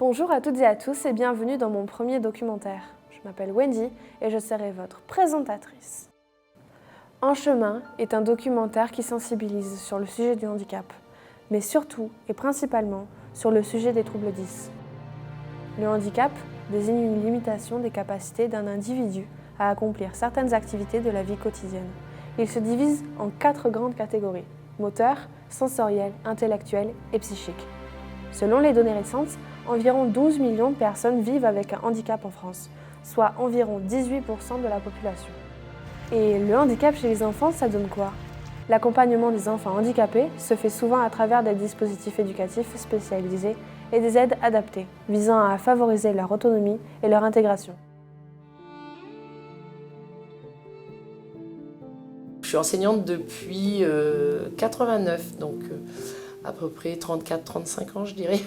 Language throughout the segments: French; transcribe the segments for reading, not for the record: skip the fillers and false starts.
Bonjour à toutes et à tous et bienvenue dans mon premier documentaire. Je m'appelle Wendy et je serai votre présentatrice. En chemin est un documentaire qui sensibilise sur le sujet du handicap, mais surtout et principalement sur le sujet des troubles 10. Le handicap désigne une limitation des capacités d'un individu à accomplir certaines activités de la vie quotidienne. Il se divise en 4 grandes catégories: moteur, sensoriel, intellectuel et psychique. Selon les données récentes, environ 12 millions de personnes vivent avec un handicap en France, soit environ 18% de la population. Et le handicap chez les enfants, ça donne quoi? L'accompagnement des enfants handicapés se fait souvent à travers des dispositifs éducatifs spécialisés et des aides adaptées, visant à favoriser leur autonomie et leur intégration. Je suis enseignante depuis 89, donc à peu près 34-35 ans, je dirais.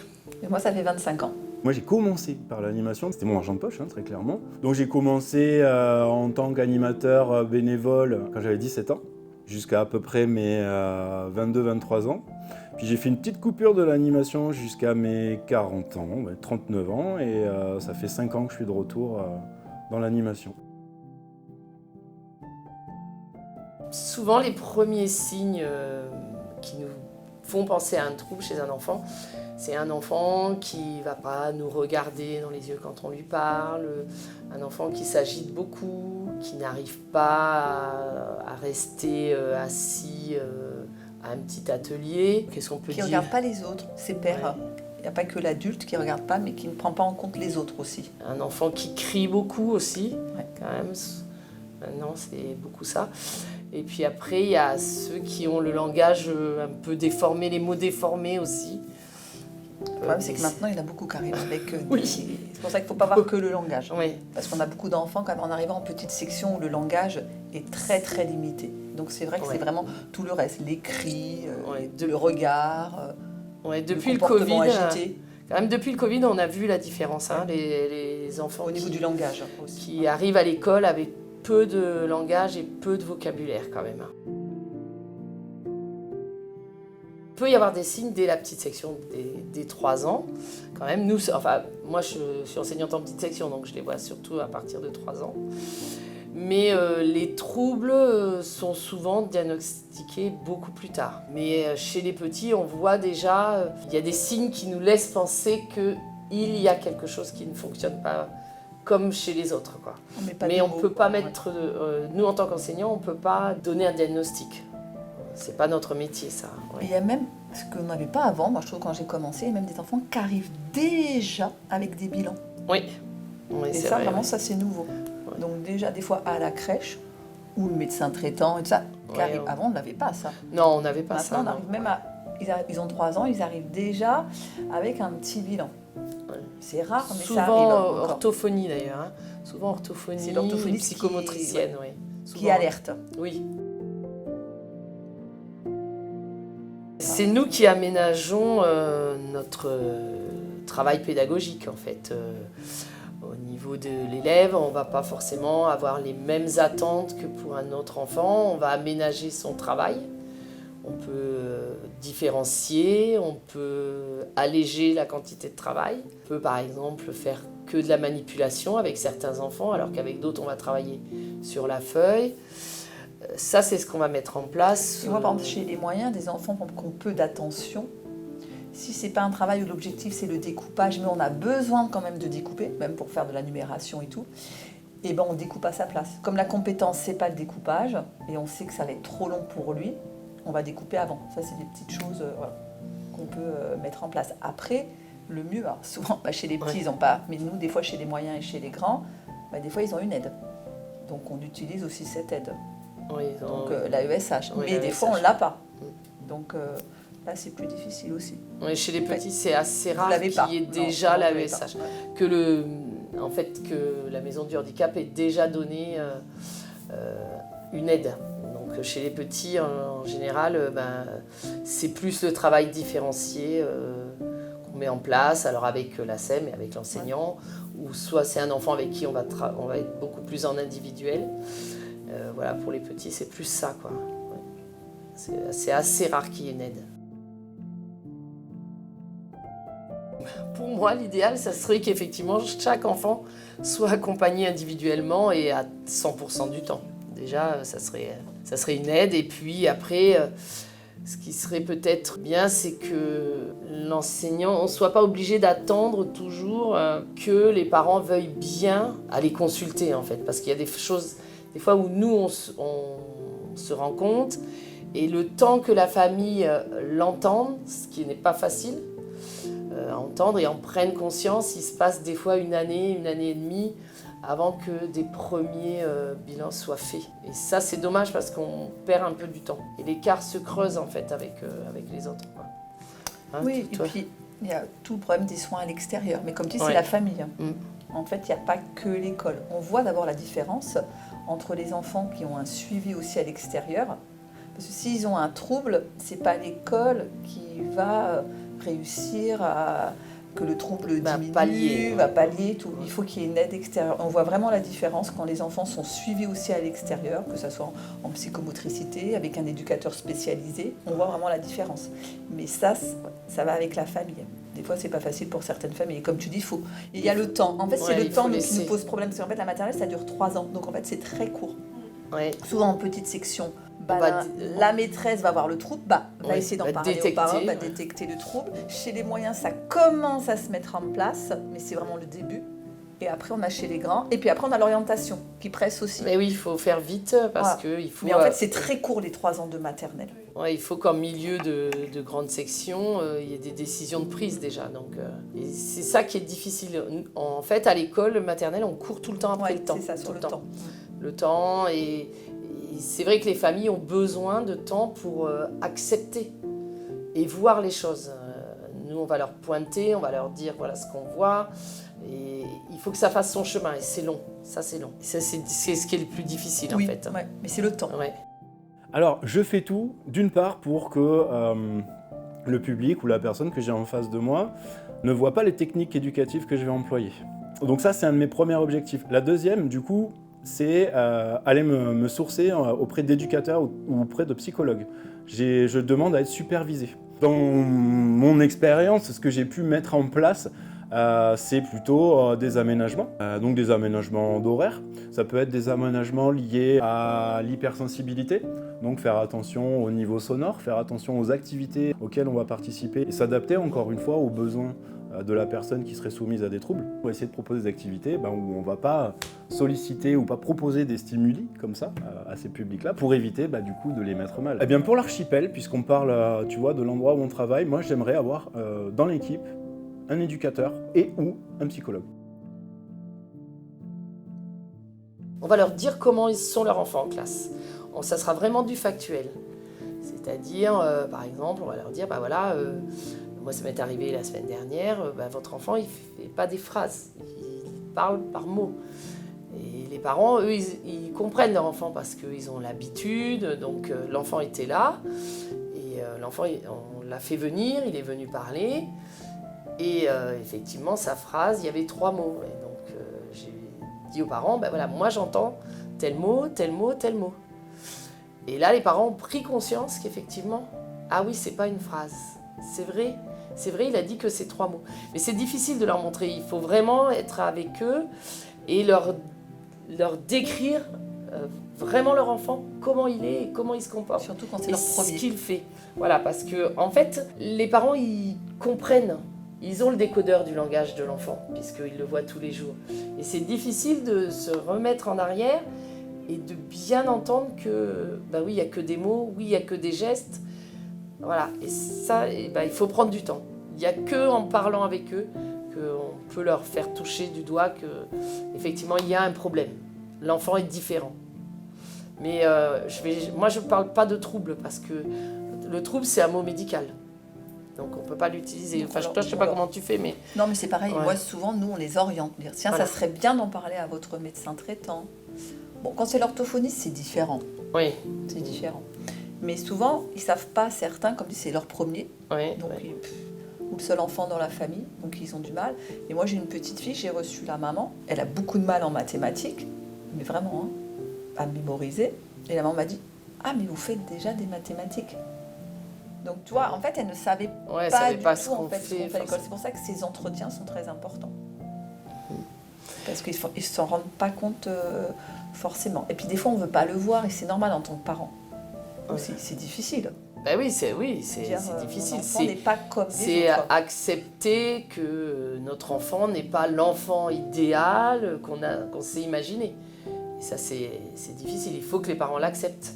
Et moi, ça fait 25 ans. Moi, j'ai commencé par l'animation, c'était mon argent de poche, très clairement. Donc j'ai commencé en tant qu'animateur bénévole quand j'avais 17 ans, jusqu'à peu près mes 22-23 ans. Puis j'ai fait une petite coupure de l'animation jusqu'à mes 40 ans, 39 ans, et ça fait 5 ans que je suis de retour dans l'animation. Souvent, les premiers signes qui nous font penser à un trouble chez un enfant, c'est un enfant qui ne va pas nous regarder dans les yeux quand on lui parle, un enfant qui s'agite beaucoup, qui n'arrive pas à rester assis à un petit atelier. Qu'est-ce qu'on peut dire? Qui ne regarde pas les autres, ses pairs. Il n'y a pas que l'adulte qui ne regarde pas, mais qui ne prend pas en compte les autres aussi. Un enfant qui crie beaucoup aussi, quand même. Maintenant, c'est beaucoup ça. Et puis après, il y a ceux qui ont le langage un peu déformé, les mots déformés aussi. Le problème, c'est que maintenant, il y en a beaucoup qui arrivent avec Oui. C'est pour ça qu'il ne faut pas voir que le langage. Oui. Parce qu'on a beaucoup d'enfants, quand même, en arrivant en petite section, où le langage est très, très limité. Donc c'est vrai que c'est vraiment tout le reste. Les cris, le regard, depuis le comportement agité. Quand même, depuis le Covid, on a vu la différence. Hein, les enfants au niveau du langage aussi. Qui arrivent à l'école avec peu de langage et peu de vocabulaire quand même. Il peut y avoir des signes dès la petite section, dès 3 ans. Quand même, moi je suis enseignante en petite section, donc je les vois surtout à partir de 3 ans. Mais les troubles sont souvent diagnostiqués beaucoup plus tard. Mais chez les petits, on voit déjà, il y a des signes qui nous laissent penser qu'il y a quelque chose qui ne fonctionne pas comme chez les autres, quoi. Mais on ne peut pas mettre... nous, en tant qu'enseignants, on ne peut pas donner un diagnostic. C'est pas notre métier, ça. Ouais. Il y a même, ce qu'on n'avait pas avant, moi je trouve quand j'ai commencé, il y a même des enfants qui arrivent déjà avec des bilans. Oui. Et ça, vraiment, ça c'est nouveau. Ouais. Donc déjà, des fois à la crèche, ou le médecin traitant et tout ça, qui arrive. Avant, on n'avait pas ça. Non, on n'avait pas ça. Maintenant, on arrive même à... Ils ont 3 ans, ils arrivent déjà avec un petit bilan. C'est rare, mais souvent, ça arrive. Souvent orthophonie d'ailleurs. Hein. Souvent orthophonie. C'est l'orthophonie psychomotricienne, qui alerte. Oui. C'est nous qui aménageons notre travail pédagogique en fait. Au niveau de l'élève, on ne va pas forcément avoir les mêmes attentes que pour un autre enfant. On va aménager son travail. On peut différencier, on peut alléger la quantité de travail. On peut par exemple faire que de la manipulation avec certains enfants, alors qu'avec d'autres on va travailler sur la feuille. Ça, c'est ce qu'on va mettre en place. Et moi, par exemple, chez les moyens, des enfants qui ont peu d'attention, si ce n'est pas un travail où l'objectif c'est le découpage, mais on a besoin quand même de découper, même pour faire de la numération et tout, et ben on découpe à sa place. Comme la compétence, c'est pas le découpage, et on sait que ça va être trop long pour lui, on va découper avant. Ça, c'est des petites choses qu'on peut mettre en place. Après, le mieux, alors souvent, chez les petits, ils n'ont pas, mais nous, des fois, chez les moyens et chez les grands, des fois, ils ont une aide. Donc, on utilise aussi cette aide. Oui, donc, l'AESH. Oui, mais des fois, on ne l'a pas. Donc, là, c'est plus difficile aussi. Oui, chez les petits, c'est assez rare qu'il y ait déjà l'AESH. En fait, que la maison du handicap ait déjà donné une aide. Donc, chez les petits, en général, c'est plus le travail différencié qu'on met en place, alors avec la SEM et avec l'enseignant, ou soit c'est un enfant avec qui on va être beaucoup plus en individuel. Voilà, pour les petits, c'est plus ça, quoi. Ouais. C'est assez rare qu'il y ait une aide. pour moi, l'idéal, ça serait qu'effectivement, chaque enfant soit accompagné individuellement et à 100% du temps. Déjà, ça serait une aide. Et puis après, ce qui serait peut-être bien, c'est que l'enseignant, on ne soit pas obligé d'attendre toujours que les parents veuillent bien aller consulter, en fait. Parce qu'il y a des choses, des fois, où nous, on se rend compte, et le temps que la famille l'entende, ce qui n'est pas facile, entendre et en prenne conscience, il se passe des fois une année et demie avant que des premiers bilans soient faits. Et ça, c'est dommage parce qu'on perd un peu du temps. Et l'écart se creuse en fait avec les autres. Hein, oui, et puis il y a tout le problème des soins à l'extérieur. Mais comme tu dis, Ouais. c'est la famille. Mm. En fait, il n'y a pas que l'école. On voit d'abord la différence entre les enfants qui ont un suivi aussi à l'extérieur. Parce que s'ils ont un trouble, ce n'est pas l'école qui va réussir à que le trouble diminue, va pallier tout. Il faut qu'il y ait une aide extérieure. On voit vraiment la différence quand les enfants sont suivis aussi à l'extérieur, que ce soit en psychomotricité, avec un éducateur spécialisé. On voit vraiment la différence. Mais ça va avec la famille. Des fois, c'est pas facile pour certaines familles. Et comme tu dis, il y a le temps. En fait, c'est le temps qui nous pose problème. Parce qu'en fait, la maternelle, ça dure 3 ans. Donc en fait, c'est très court. Ouais. Souvent en petite section. La maîtresse va voir le trouble, va essayer d'en parler aux parents, va détecter le trouble. Chez les moyens, ça commence à se mettre en place, mais c'est vraiment le début. Et après, on a chez les grands. Et puis après, on a l'orientation qui presse aussi. Mais oui, il faut faire vite parce que il faut. Mais en fait, c'est très court les 3 ans de maternelle. Ouais, il faut qu'en milieu de grande section, il y ait des décisions de prise déjà. Donc, et c'est ça qui est difficile. En fait, à l'école maternelle, on court tout le temps après le temps. C'est ça, sur le temps. Le temps et c'est vrai que les familles ont besoin de temps pour accepter et voir les choses. Nous, on va leur pointer, on va leur dire voilà ce qu'on voit. Et il faut que ça fasse son chemin et c'est long. Ça, c'est long. Ça, c'est ce qui est le plus difficile en fait. Oui, mais c'est le temps. Ouais. Alors, je fais tout, d'une part, pour que le public ou la personne que j'ai en face de moi ne voit pas les techniques éducatives que je vais employer. Donc ça, c'est un de mes premiers objectifs. La deuxième, du coup, c'est aller me sourcer auprès d'éducateurs ou auprès de psychologues. Je demande à être supervisé. Dans mon expérience, ce que j'ai pu mettre en place, c'est plutôt des aménagements, donc des aménagements d'horaire. Ça peut être des aménagements liés à l'hypersensibilité, donc faire attention au niveau sonore, faire attention aux activités auxquelles on va participer et s'adapter encore une fois aux besoins de la personne qui serait soumise à des troubles. On va essayer de proposer des activités où on ne va pas solliciter ou pas proposer des stimuli comme ça à ces publics-là pour éviter du coup de les mettre mal. Eh bien pour l'archipel, puisqu'on parle tu vois, de l'endroit où on travaille, moi j'aimerais avoir dans l'équipe un éducateur et ou un psychologue. On va leur dire comment ils sont leurs enfants en classe. Ça sera vraiment du factuel. C'est-à-dire, par exemple, on va leur dire, moi ça m'est arrivé la semaine dernière, votre enfant il ne fait pas des phrases, il parle par mots. Et les parents, eux, ils comprennent leur enfant parce qu'ils ont l'habitude, donc l'enfant était là, et l'enfant, on l'a fait venir, il est venu parler, et effectivement, sa phrase, il y avait 3 mots. Et donc j'ai dit aux parents, moi j'entends tel mot, tel mot, tel mot. Et là, les parents ont pris conscience qu'effectivement, ah oui, c'est pas une phrase, c'est vrai, il a dit que c'est 3 mots. Mais c'est difficile de leur montrer, il faut vraiment être avec eux et leur décrire vraiment leur enfant, comment il est, comment il se comporte. Surtout quand c'est leur premier. Ce qu'il fait. Voilà, parce que en fait, les parents, ils comprennent, ils ont le décodeur du langage de l'enfant, puisqu'ils le voient tous les jours. Et c'est difficile de se remettre en arrière et de bien entendre que, oui, il n'y a que des mots, oui, il n'y a que des gestes. Voilà, et ça, il faut prendre du temps. Il n'y a qu'en parlant avec eux qu'on peut leur faire toucher du doigt qu'effectivement, il y a un problème. L'enfant est différent. Mais moi, je ne parle pas de trouble, parce que le trouble, c'est un mot médical. Donc, on ne peut pas l'utiliser. Enfin, toi, je ne sais pas comment tu fais, mais... Non, mais c'est pareil. Ouais. Moi, souvent, nous, on les oriente. Dire, tiens, Voilà. ça serait bien d'en parler à votre médecin traitant. Bon, quand c'est l'orthophoniste, c'est différent. Oui. C'est différent. Mais souvent, ils ne savent pas, certains, comme c'est leur premier. Oui. Donc, ou le seul enfant dans la famille, donc ils ont du mal. Et moi, j'ai une petite fille, j'ai reçu la maman. Elle a beaucoup de mal en mathématiques, mais vraiment, à mémoriser. Et la maman m'a dit, ah, mais vous faites déjà des mathématiques. Donc tu vois, en fait, elle ne savait Ouais, pas savait du pas tout ce qu'on en fait, ce qu'on fait, fait à l'école. C'est pour ça que ces entretiens sont très importants. Parce qu'ils ne s'en rendent pas compte forcément. Et puis des fois, on ne veut pas le voir et c'est normal en tant que parent. Aussi, c'est difficile. Ben oui, c'est Mon difficile. enfant n'est pas comme les C'est autres. accepter que notre enfant n'est pas l'enfant idéal qu'on s'est imaginé. Et ça, c'est difficile. Il faut que les parents l'acceptent.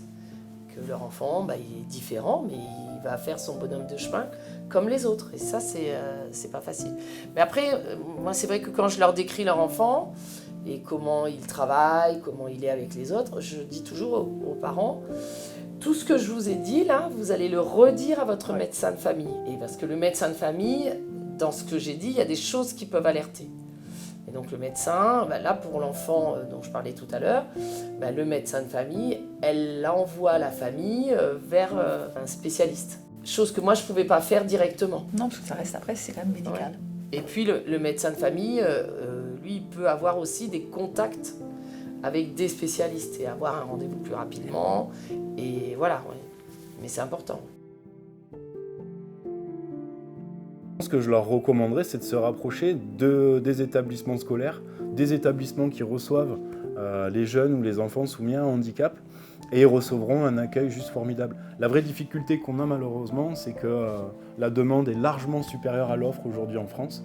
Que leur enfant, il est différent, mais il va faire son bonhomme de chemin comme les autres. Et ça, c'est pas facile. Mais après, moi, c'est vrai que quand je leur décris leur enfant et comment il travaille, comment il est avec les autres, je dis toujours aux parents, tout ce que je vous ai dit là, vous allez le redire à votre médecin de famille. Et parce que le médecin de famille, dans ce que j'ai dit, il y a des choses qui peuvent alerter. Et donc le médecin, là pour l'enfant dont je parlais tout à l'heure, le médecin de famille, elle envoie la famille vers un spécialiste. Chose que moi je ne pouvais pas faire directement. Non, parce que ça reste après, c'est quand même médical. Ouais. Et puis le médecin de famille, lui, il peut avoir aussi des contacts avec des spécialistes et avoir un rendez-vous plus rapidement. Et voilà, ouais. Mais c'est important. Ce que je leur recommanderais, c'est de se rapprocher des établissements scolaires, des établissements qui reçoivent les jeunes ou les enfants soumis à un handicap, et ils recevront un accueil juste formidable. La vraie difficulté qu'on a malheureusement, c'est que la demande est largement supérieure à l'offre aujourd'hui en France.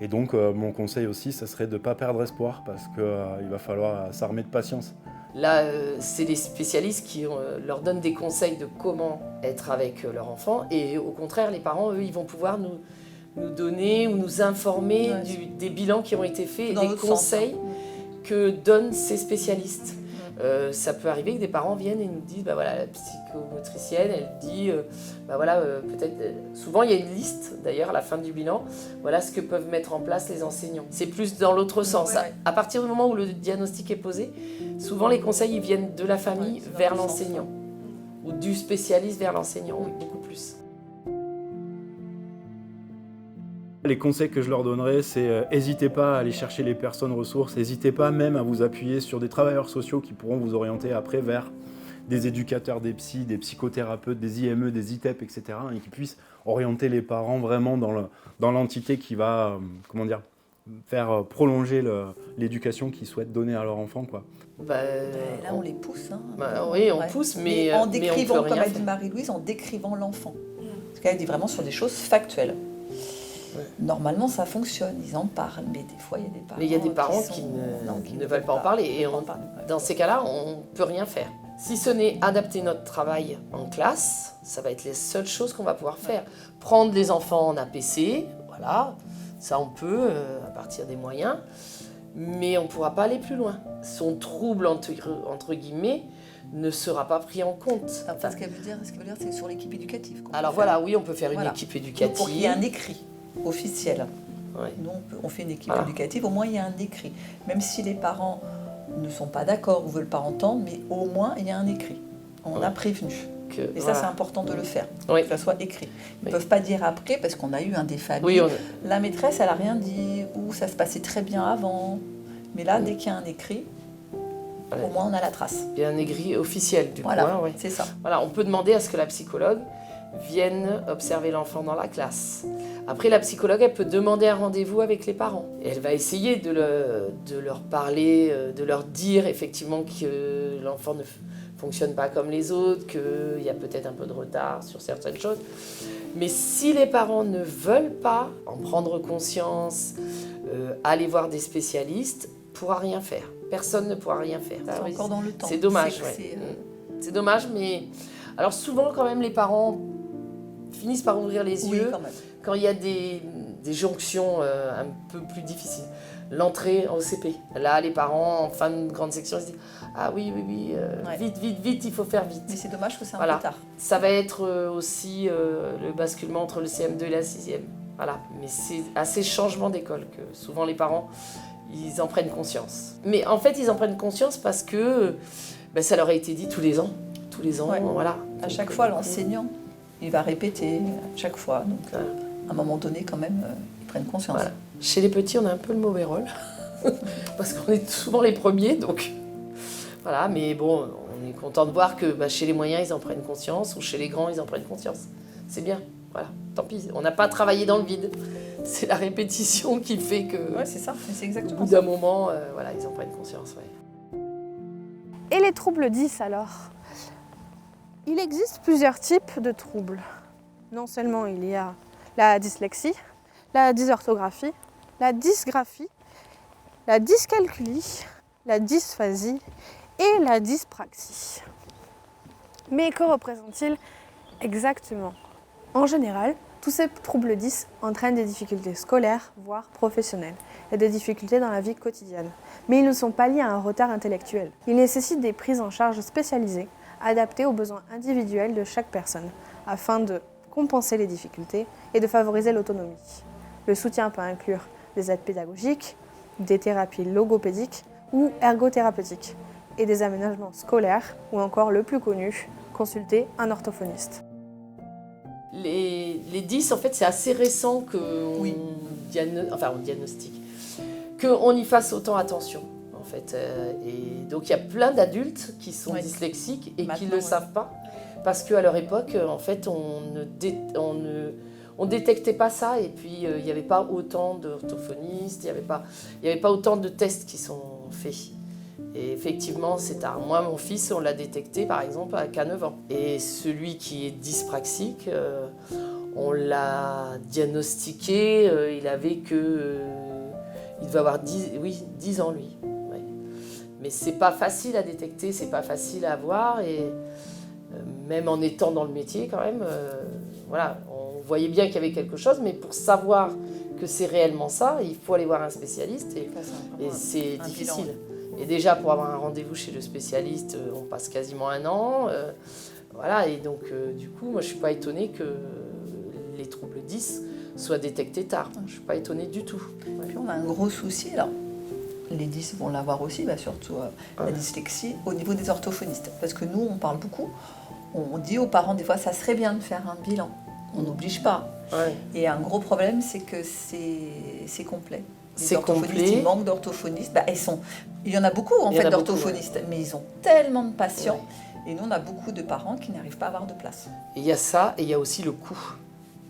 Et donc mon conseil aussi, ça serait de ne pas perdre espoir, parce qu'il va falloir s'armer de patience. Là, c'est les spécialistes qui leur donnent des conseils de comment être avec leur enfant. Et au contraire, les parents, eux, ils vont pouvoir nous donner ou nous informer des bilans qui ont été faits et des conseils que donnent ces spécialistes. Ça peut arriver que des parents viennent et nous disent, voilà, la psychomotricienne, elle dit, peut-être, souvent il y a une liste d'ailleurs à la fin du bilan, voilà ce que peuvent mettre en place les enseignants. C'est plus dans l'autre sens. Ouais. À partir du moment où le diagnostic est posé, souvent les conseils ils viennent de la famille vers l'enseignant ou du spécialiste vers l'enseignant, oui, beaucoup plus. Les conseils que je leur donnerais, c'est n'hésitez pas à aller chercher les personnes ressources, n'hésitez pas même à vous appuyer sur des travailleurs sociaux qui pourront vous orienter après vers des éducateurs, des psys, des psychothérapeutes, des IME, des ITEP, etc. et qui puissent orienter les parents vraiment dans l'entité qui va faire prolonger l'éducation qu'ils souhaitent donner à leur enfant, quoi. Là, on les pousse. Oui, on pousse, mais en décrivant, comme a dit faire. Marie-Louise, en décrivant l'enfant. Parce qu'elle dit vraiment sur des choses factuelles. Ouais. Normalement, ça fonctionne, ils en parlent, mais des fois, il y a des parents, mais il y a des parents qui ne veulent pas en parler. Et dans ces cas-là, on ne peut rien faire. Si ce n'est adapter notre travail en classe, ça va être les seules choses qu'on va pouvoir faire. Prendre les enfants en APC, voilà, ça on peut, à partir des moyens, mais on ne pourra pas aller plus loin. Son trouble, entre guillemets, ne sera pas pris en compte. Enfin, ce qu'elle veut dire, c'est sur l'équipe éducative. Alors voilà, oui, on peut faire une équipe éducative. Donc, pour qu'il y ait un écrit officiel. Ouais. Nous, on fait une équipe éducative, au moins il y a un écrit. Même si les parents ne sont pas d'accord ou ne veulent pas entendre, mais au moins il y a un écrit. On a prévenu. Et ça, c'est important de le faire, que ça soit écrit. Ils ne peuvent pas dire après, parce qu'on a eu des familles. La maîtresse, elle n'a rien dit, ou ça se passait très bien avant. Mais là, dès qu'il y a un écrit, au moins on a la trace. Il y a un écrit officiel, du coup. C'est ça. Voilà, on peut demander à ce que la psychologue vienne observer l'enfant dans la classe. Après, la psychologue, elle peut demander un rendez-vous avec les parents. Et elle va essayer de leur parler, de leur dire effectivement que l'enfant ne fonctionne pas comme les autres, qu'il y a peut-être un peu de retard sur certaines choses. Mais si les parents ne veulent pas en prendre conscience, aller voir des spécialistes, ne pourra rien faire. Personne ne pourra rien faire. C'est encore dans le temps. C'est dommage, c'est dommage, mais... Alors souvent, quand même, les parents finissent par ouvrir les yeux quand il y a des jonctions un peu plus difficiles. L'entrée au CP. Là, les parents, en fin de grande section, ils se disent « Ah oui, vite, il faut faire vite. » Mais c'est dommage que c'est un peu tard. Ça va être aussi le basculement entre le CM2 et la 6e. Voilà. Mais c'est à ces changements d'école que souvent les parents, ils en prennent conscience. Mais en fait, ils en prennent conscience parce que ça leur a été dit tous les ans. Tous les ans, voilà. À chaque fois, l'enseignant, il va répéter à chaque fois. Donc, à un moment donné, quand même, ils prennent conscience. Voilà. Chez les petits, on a un peu le mauvais rôle. Parce qu'on est souvent les premiers, donc Voilà, mais bon, on est content de voir que chez les moyens, ils en prennent conscience, ou chez les grands, ils en prennent conscience. C'est bien, voilà, tant pis. On n'a pas travaillé dans le vide. C'est la répétition qui fait que, Ouais, c'est ça, c'est au exactement bout ça. d'un moment, voilà, ils en prennent conscience. Ouais. Et les troubles 10 alors? Il existe plusieurs types de troubles. Non seulement il y a la dyslexie, la dysorthographie, la dysgraphie, la dyscalculie, la dysphasie et la dyspraxie. Mais que représente-t-il exactement? En général, tous ces troubles 10 entraînent des difficultés scolaires, voire professionnelles, et des difficultés dans la vie quotidienne. Mais ils ne sont pas liés à un retard intellectuel. Ils nécessitent des prises en charge spécialisées, adaptées aux besoins individuels de chaque personne, afin de compenser les difficultés et de favoriser l'autonomie. Le soutien peut inclure des aides pédagogiques, des thérapies logopédiques ou ergothérapeutiques, et des aménagements scolaires, ou encore le plus connu, consulter un orthophoniste. Les 10, en fait, c'est assez récent qu'on Oui. on diagnostique, qu'on y fasse autant attention, en fait. Et donc, il y a plein d'adultes qui sont Ouais. dyslexiques et qui Maintenant, ne le ouais. savent pas, parce qu'à leur époque, en fait, on détectait pas ça, et puis il n'y avait pas autant d'orthophonistes, il n'y avait pas autant de tests qui sont faits. Et effectivement, c'est tard. Moi, mon fils, on l'a détecté, par exemple, qu'à 9 ans. Et celui qui est dyspraxique, on l'a diagnostiqué, il avait que... il devait avoir 10 ans, lui. Ouais. Mais c'est pas facile à détecter, c'est pas facile à voir, et même en étant dans le métier, quand même, voilà, on voyait bien qu'il y avait quelque chose, mais pour savoir que c'est réellement ça, il faut aller voir un spécialiste, et c'est un difficile. bilan. Et déjà, pour avoir un rendez-vous chez le spécialiste, on passe quasiment 1 an. Voilà, et donc, du coup, moi, je ne suis pas étonnée que les troubles 10 soient détectés tard. Je ne suis pas étonnée du tout. Ouais. Puis on a un gros souci, alors les 10 vont l'avoir aussi, surtout la dyslexie, au niveau des orthophonistes. Parce que nous, on parle beaucoup, on dit aux parents, des fois, ça serait bien de faire un bilan. On n'oblige pas. Ouais. Et un gros problème, c'est que c'est complet. Les C'est orthophonistes, complet. il manque d'orthophonistes. Il y en a beaucoup, Il y en a beaucoup, d'orthophonistes, mais ils ont tellement de patients. Et nous, on a beaucoup de parents qui n'arrivent pas à avoir de place. Et il y a ça, et il y a aussi le coût.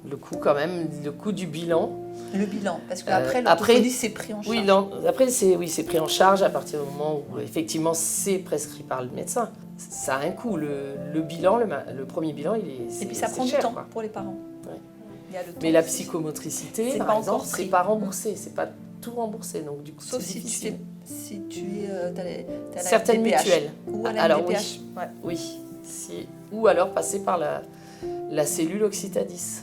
Le coût, quand même, le coût du bilan. Le bilan, parce qu'après, après, l'orthophoniste, c'est pris en charge. Oui, après, c'est pris en charge à partir du moment où, effectivement, c'est prescrit par le médecin. Ça a un coût. Le bilan, le premier bilan, Et puis ça prend du cher, temps quoi. pour les parents. Ouais. Il y a le temps Mais la aussi. psychomotricité, C'est par pas exemple, encore c'est pris. pas remboursé, c'est pas tout remboursé, donc du coup Sauf c'est si difficile. tu es, t'as la Certaines MDPH. mutuelles. Ou à la Alors MDPH. Ouais. Oui, ou alors passer par la cellule Occitadis.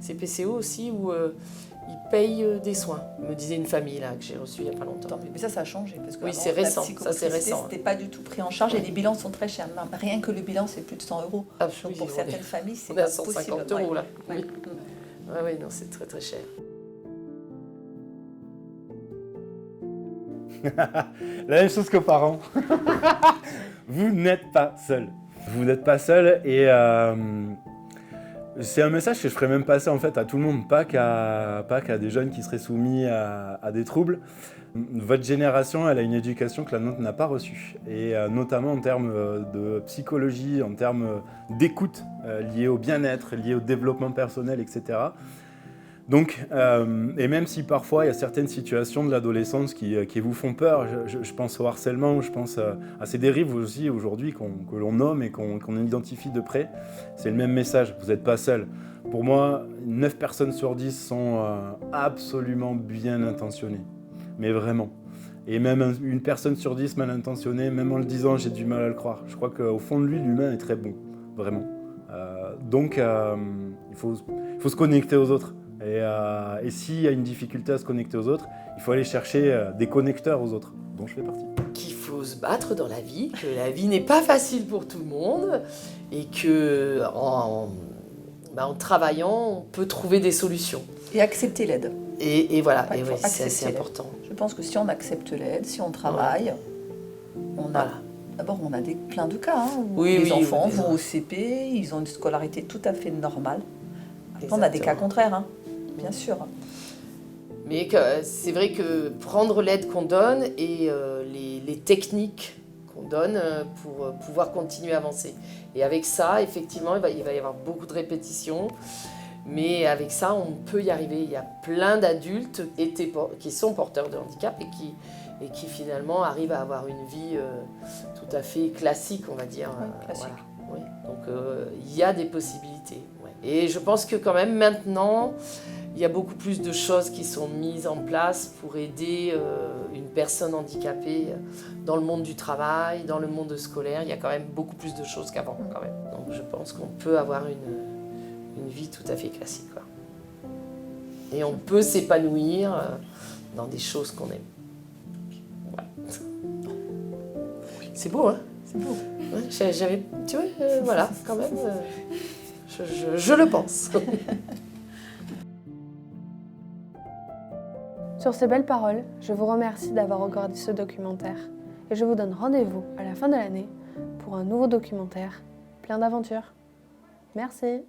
C'est PCO aussi où ils payent des soins, me disait une famille là que j'ai reçue il n'y a pas longtemps. Mais ça a changé. Parce que Oui, avant, c'est la récent, ça, c'est psychomotricité, récent. C'était pas du tout pris en charge et les bilans sont très chers. Rien que le bilan, c'est plus de 100 €. Ah, Donc oui, pour on certaines est- familles, c'est on est à pas 150 possible. € là. Ouais. Oui. Ouais, non, c'est très très cher. La même chose qu'aux parents. Vous n'êtes pas seul. Vous n'êtes pas seul et c'est un message que je ferais même passer en fait à tout le monde, pas qu'à des jeunes qui seraient soumis à des troubles. Votre génération, elle a une éducation que la nôtre n'a pas reçue, et notamment en termes de psychologie, en termes d'écoute liée au bien-être, liée au développement personnel, etc. Donc, et même si parfois il y a certaines situations de l'adolescence qui vous font peur, je pense au harcèlement, je pense à ces dérives aussi aujourd'hui que l'on nomme et qu'on identifie de près, c'est le même message, vous n'êtes pas seul. Pour moi, 9 personnes sur 10 sont absolument bien intentionnées, mais vraiment. Et même une personne sur 10 mal intentionnée, même en le disant, j'ai du mal à le croire. Je crois qu'au fond de lui, l'humain est très bon, vraiment. Donc, il faut se connecter aux autres. Et s'il y a une difficulté à se connecter aux autres, il faut aller chercher des connecteurs aux autres, dont je fais partie. Qu'il faut se battre dans la vie, que la vie n'est pas facile pour tout le monde, et que en travaillant, on peut trouver des solutions. Et accepter l'aide. Et voilà, Ouais, et il faut oui, c'est accepter assez l'aide. important. Je pense que si on accepte l'aide, si on travaille, on a... Voilà. D'abord, on a plein de cas où Oui, les oui, enfants oui, vont oui. au CP, ils ont une scolarité tout à fait normale. Après, on a des cas Exactement. contraires, bien sûr. Mais c'est vrai que prendre l'aide qu'on donne et les techniques qu'on donne pour pouvoir continuer à avancer. Et avec ça, effectivement, il va y avoir beaucoup de répétitions. Mais avec ça, on peut y arriver. Il y a plein d'adultes qui sont porteurs de handicap et qui finalement arrivent à avoir une vie tout à fait classique, on va dire. Oui, classique. Voilà. Oui. Donc il y a des possibilités. Ouais. Et je pense que quand même maintenant, il y a beaucoup plus de choses qui sont mises en place pour aider une personne handicapée dans le monde du travail, dans le monde scolaire. Il y a quand même beaucoup plus de choses qu'avant, quand même. Donc je pense qu'on peut avoir une vie tout à fait classique, quoi. Et on peut s'épanouir dans des choses qu'on aime. Voilà. C'est beau, hein? C'est beau. Ouais, j'avais, tu vois, voilà, quand même, je le pense. Sur ces belles paroles, je vous remercie d'avoir regardé ce documentaire et je vous donne rendez-vous à la fin de l'année pour un nouveau documentaire plein d'aventures. Merci.